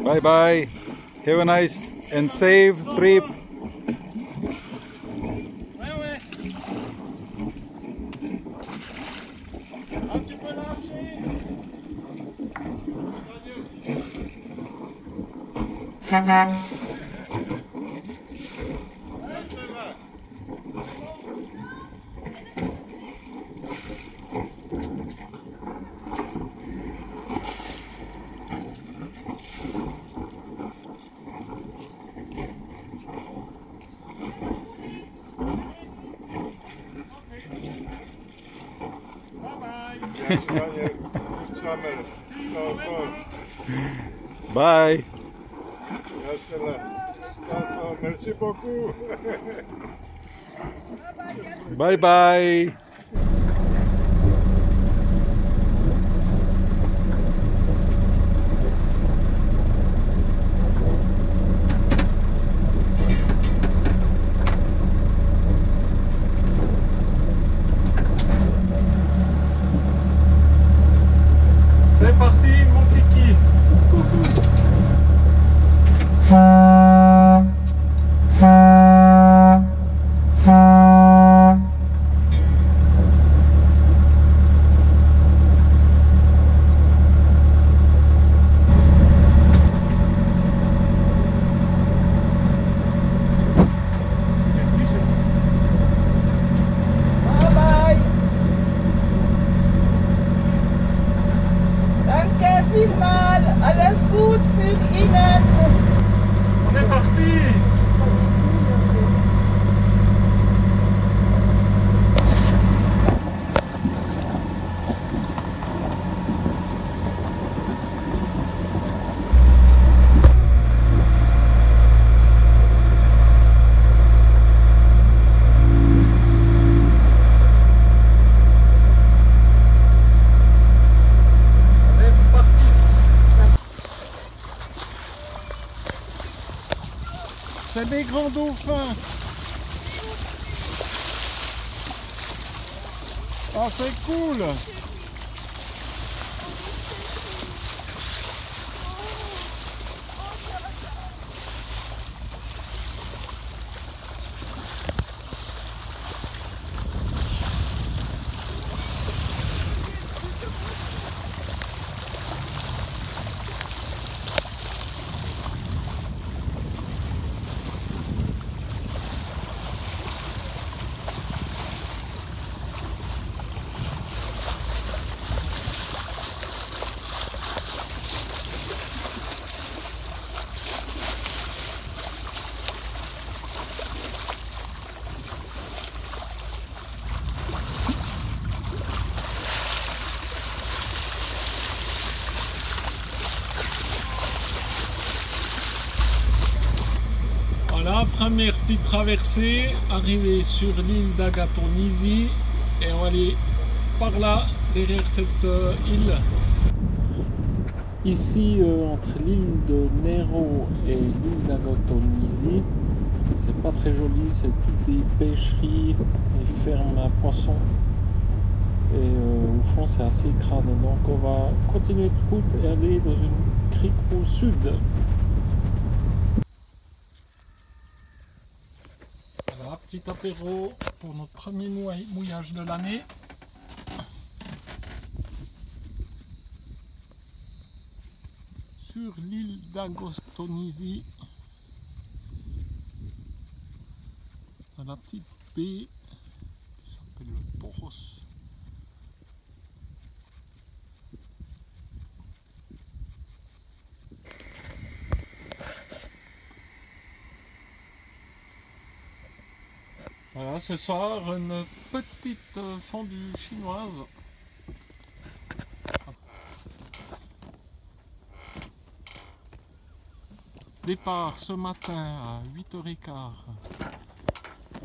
Bye bye. Have a nice and safe trip. Ouais, ouais. Ah, tu peux lâcher. Bye. Merci beaucoup. Bye bye. C'est parti, mon kiki. Alles gut für Ihnen. On est parti. C'est des grands dauphins. Ah, c'est cool. Voilà, première petite traversée, arrivée sur l'île d'Agatonisi et on va aller par là, derrière cette île. Ici, entre l'île de Nero et l'île d'Agatonisi, c'est pas très joli, c'est toutes des pêcheries et fermes à poissons. Et au fond, c'est assez crade. Donc, on va continuer de route et aller dans une crique au sud. Voilà, petit apéro pour notre premier mouillage de l'année. Sur l'île d'Agatonisi, dans la petite baie qui s'appelle le Poros. Voilà, ce soir, une petite fondue chinoise. Départ ce matin à 8h15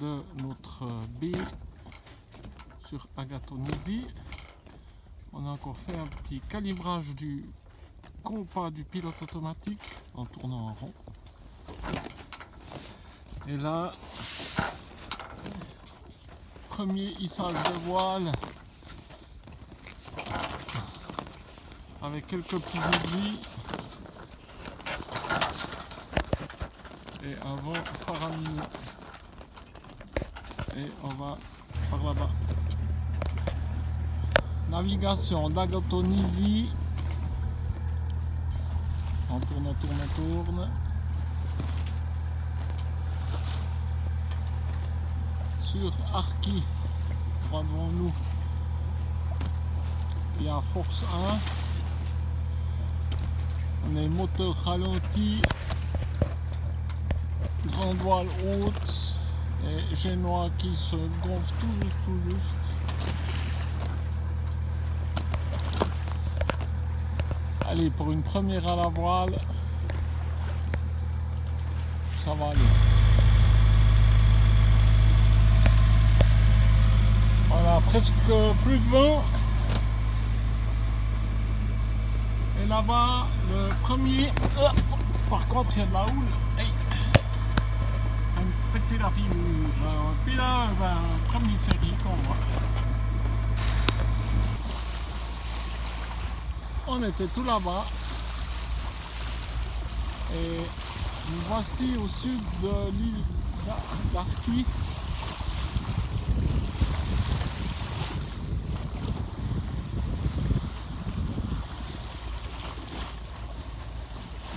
de notre baie sur Agatonisi. On On a encore fait un petit calibrage du compas du pilote automatique en tournant en rond. Et là, premier hissage de voile avec quelques petits oublis. Et avant faramineux. Et on va par là-bas. Navigation d'Agatonisi. On tourne, on tourne, on tourne. Sur Arki, droit devant nous, il y a Force 1. On est moteur ralenti. Grande voile haute et génois qui se gonfle tout juste. Allez, pour une première à la voile, ça va aller. Voilà, presque plus de vent. Et là-bas, le premier, par contre, il y a de la houle. Hey. Péter la figure. Puis là, premier ferry qu'on voit. On était tout là-bas. Et nous voici au sud de l'île d'Arki.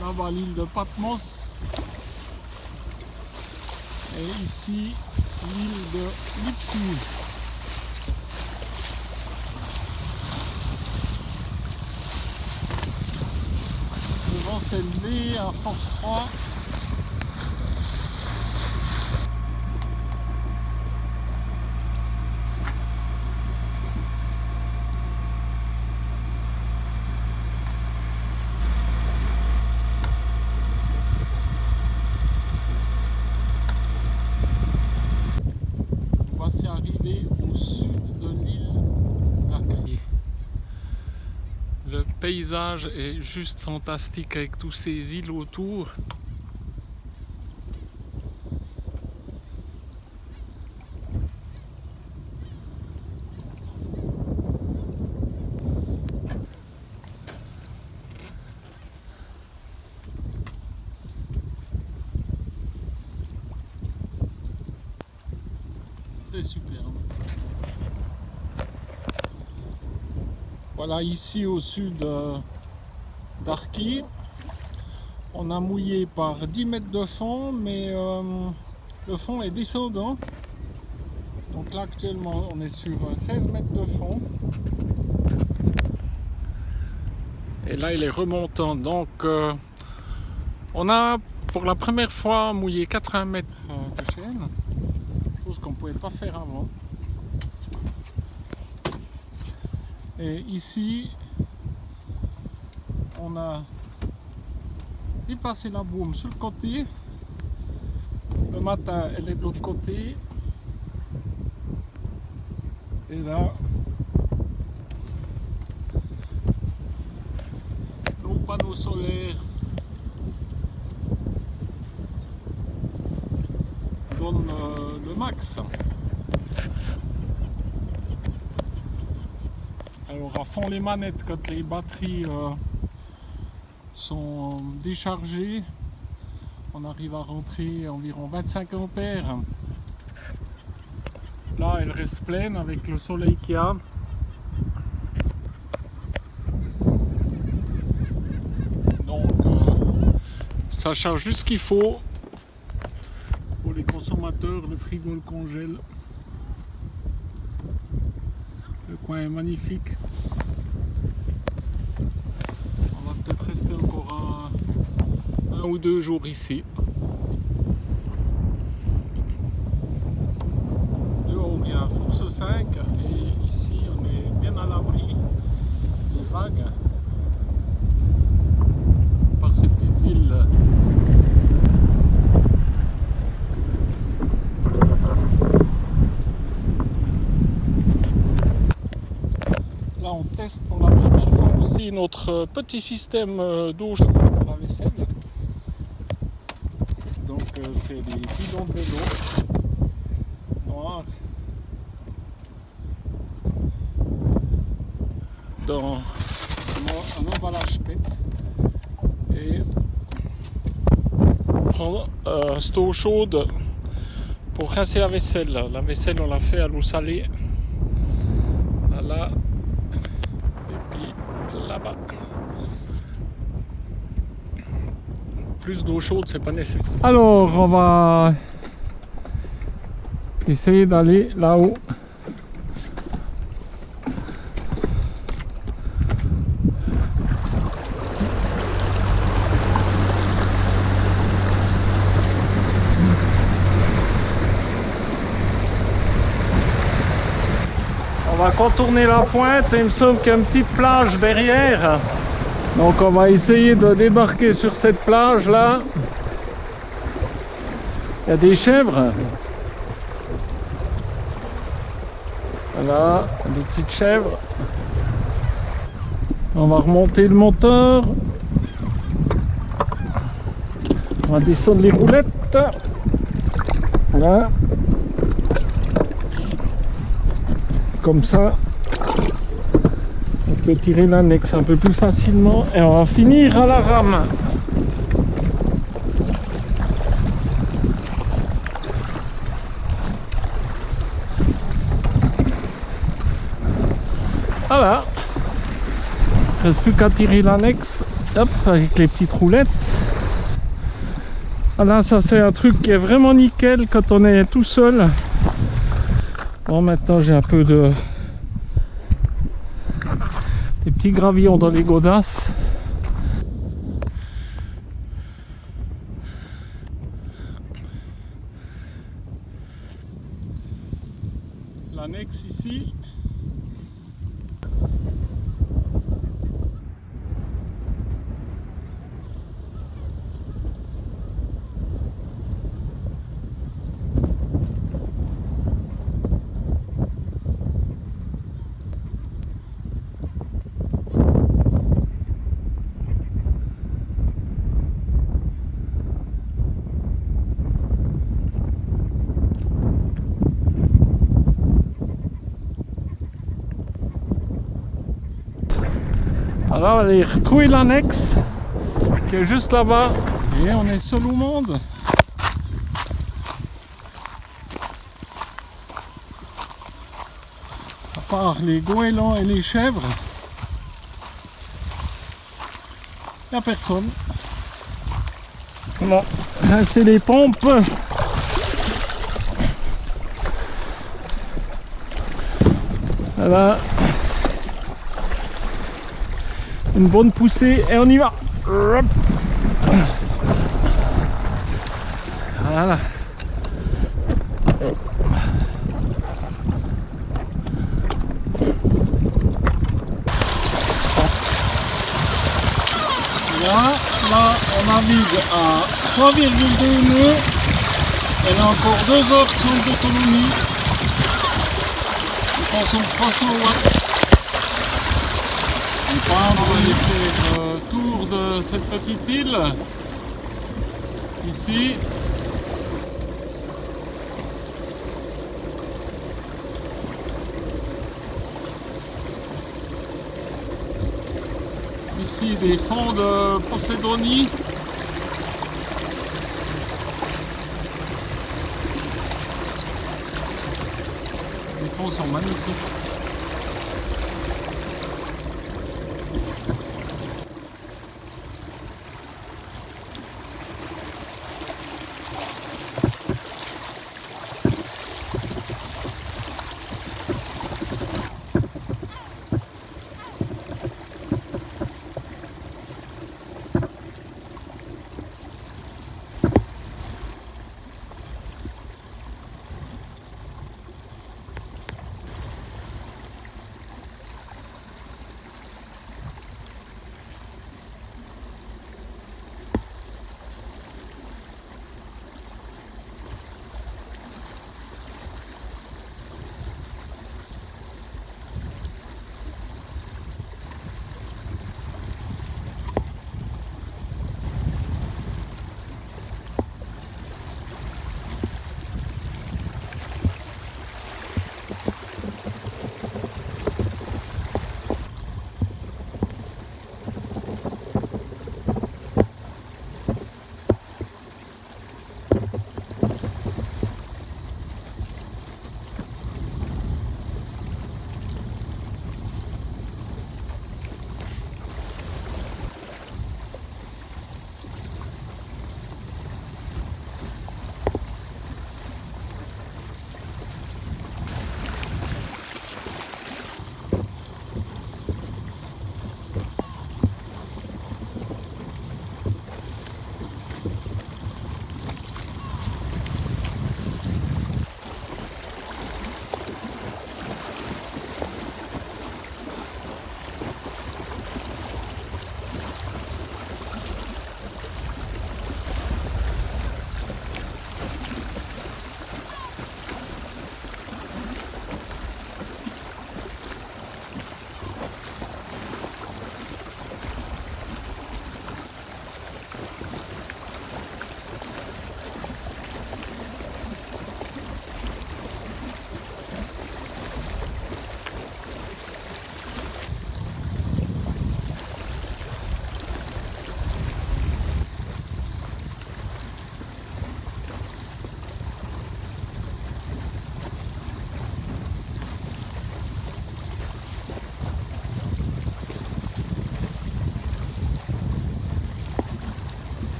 Là-bas l'île de Patmos. Et ici, l'île de Lipsi. Le vent s'est levé à force 3. Au sud de l'île d'Arki. Le paysage est juste fantastique avec tous ces îles autour. C'est superbe. Voilà, ici au sud d'Arki, on a mouillé par 10 mètres de fond, mais le fond est descendant. Donc là actuellement on est sur 16 mètres de fond. Et là il est remontant. Donc on a pour la première fois mouillé 80 mètres de chaîne. Chose qu'on ne pouvait pas faire avant. Et ici, on a dépassé la brume sur le côté. Le matin, elle est de l'autre côté. Et là, nos panneaux solaires donnent le max. Alors à fond les manettes quand les batteries sont déchargées, on arrive à rentrer environ 25 ampères. Là elle reste pleine avec le soleil qu'il y a. Donc ça charge juste ce qu'il faut. Pour les consommateurs, le frigo le congèle. Le coin est magnifique. On va peut-être rester encore un ou 2 jours ici. Dehors il y a force 5 et ici on est bien à l'abri des vagues par ces petites îles. Là on teste pour la première fois aussi notre petit système d'eau chaude pour la vaisselle. Donc c'est des bidons de vélo noirs dans un emballage PET. Et on prend cette eau chaude pour rincer la vaisselle. La vaisselle on l'a fait à l'eau salée. Là. Et puis là-bas. Plus d'eau chaude, c'est pas nécessaire. Alors, on va essayer d'aller là-haut. On va contourner la pointe et il me semble qu'il y a une petite plage derrière. Donc on va essayer de débarquer sur cette plage là. Il y a des chèvres. Voilà, des petites chèvres. On va remonter le moteur. On va descendre les roulettes. Voilà. Comme ça, on peut tirer l'annexe un peu plus facilement et on va finir à la rame. Voilà. Il ne reste plus qu'à tirer l'annexe. Hop, avec les petites roulettes. Voilà, ça c'est un truc qui est vraiment nickel quand on est tout seul. Bon, maintenant j'ai un peu de des petits gravillons dans les godasses. L'annexe ici. Alors on va aller retrouver l'annexe qui est juste là-bas. Et on est seul au monde. À part les goélands et les chèvres, il n'y a personne. Bon, là c'est les pompes. Voilà. Une bonne poussée et on y va. Voilà. Là on navigue à 3,2 nœuds. Elle a encore 2h30 d'autonomie. Elle consomme 300 watts. On va aller faire le tour de cette petite île ici. Ici des fonds de Poséidonie. Les fonds sont magnifiques.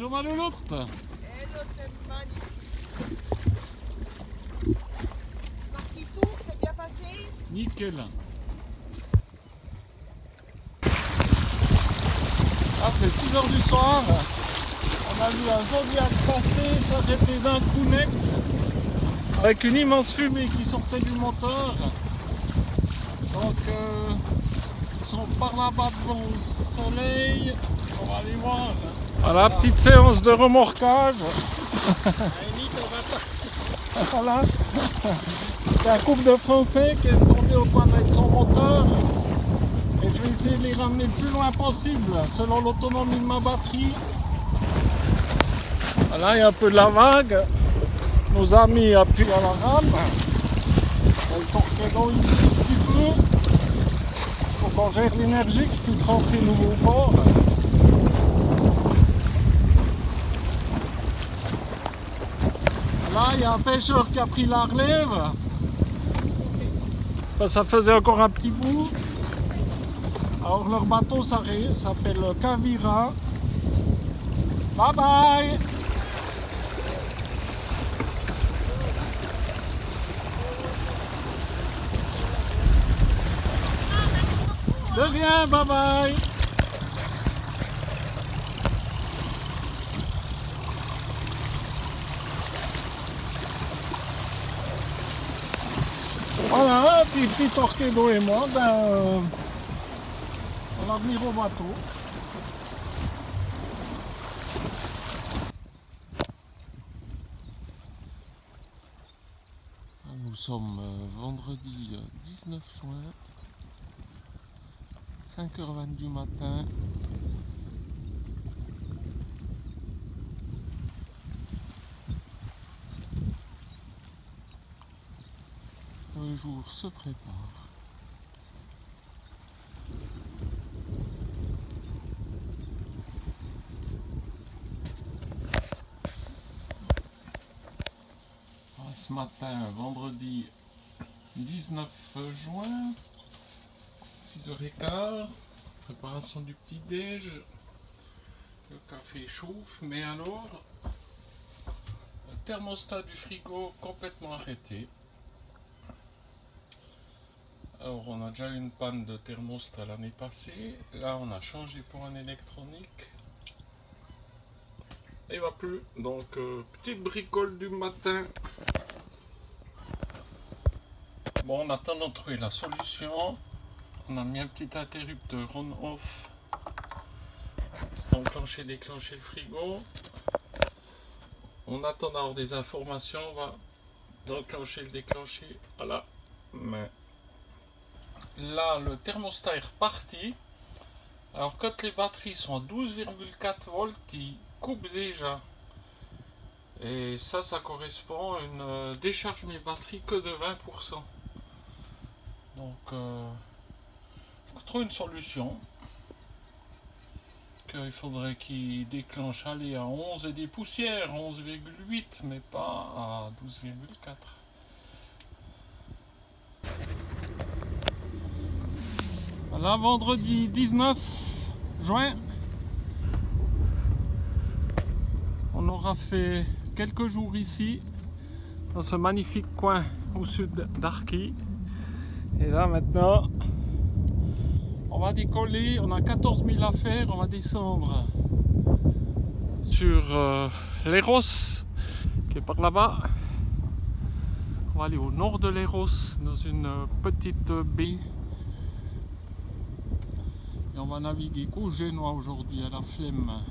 Bonjour Malouloute. Hello, c'est magnifique. Parti tour, c'est bien passé? Nickel. Ah, c'est 6h du soir. On a vu un Zodiac passer, s'arrêter d'un coup net, avec une immense fumée qui sortait du moteur. Donc, ils sont par là-bas devant le soleil. On va aller voir. Voilà, petite séance de remorquage. Voilà. Il y a un couple de Français qui est tombé au panne avec son moteur. Et je vais essayer de les ramener le plus loin possible, selon l'autonomie de ma batterie. Voilà, il y a un peu de la vague. Nos amis appuient à la rame. Le torpedo, il fait ce qu'il peut. Il faut qu'on gère l'énergie, que je puisse rentrer nouveau au port. Là, il y a un pêcheur qui a pris la relève. Ça faisait encore un petit bout. Alors leur bateau s'appelle Kavira. Bye bye. De rien, bye bye. Voilà, puis petit torpedo et moi, on va venir au bateau. Nous sommes vendredi 19 juin, 5h20 du matin. Le jour se prépare. Ce matin, vendredi 19 juin, 6h15, préparation du petit déj, le café chauffe, mais alors, le thermostat du frigo complètement arrêté. Alors on a déjà eu une panne de thermostat l'année passée, là on a changé pour un électronique. Il va plus, donc petite bricole du matin. Bon, on attend de trouver la solution. On a mis un petit interrupteur on-off pour enclencher, déclencher le frigo. On attend d'avoir des informations. On va enclencher, le déclencher à la main. Là, le thermostat est reparti. Alors, quand les batteries sont à 12,4 volts, il coupe déjà. Et ça correspond à une décharge de mes batteries que de 20%. Donc, faut trouver une solution. Il faudrait qu'il déclenche aller à 11 et des poussières, 11,8, mais pas à 12,4. Voilà, vendredi 19 juin. On aura fait quelques jours ici, dans ce magnifique coin au sud d'Arki. Et là maintenant, on va décoller, on a 14 000 à faire, on va descendre sur l'Eros, qui est par là-bas. On va aller au nord de l'Eros, dans une petite baie. Et on va naviguer qu'au Génois aujourd'hui, à la flemme.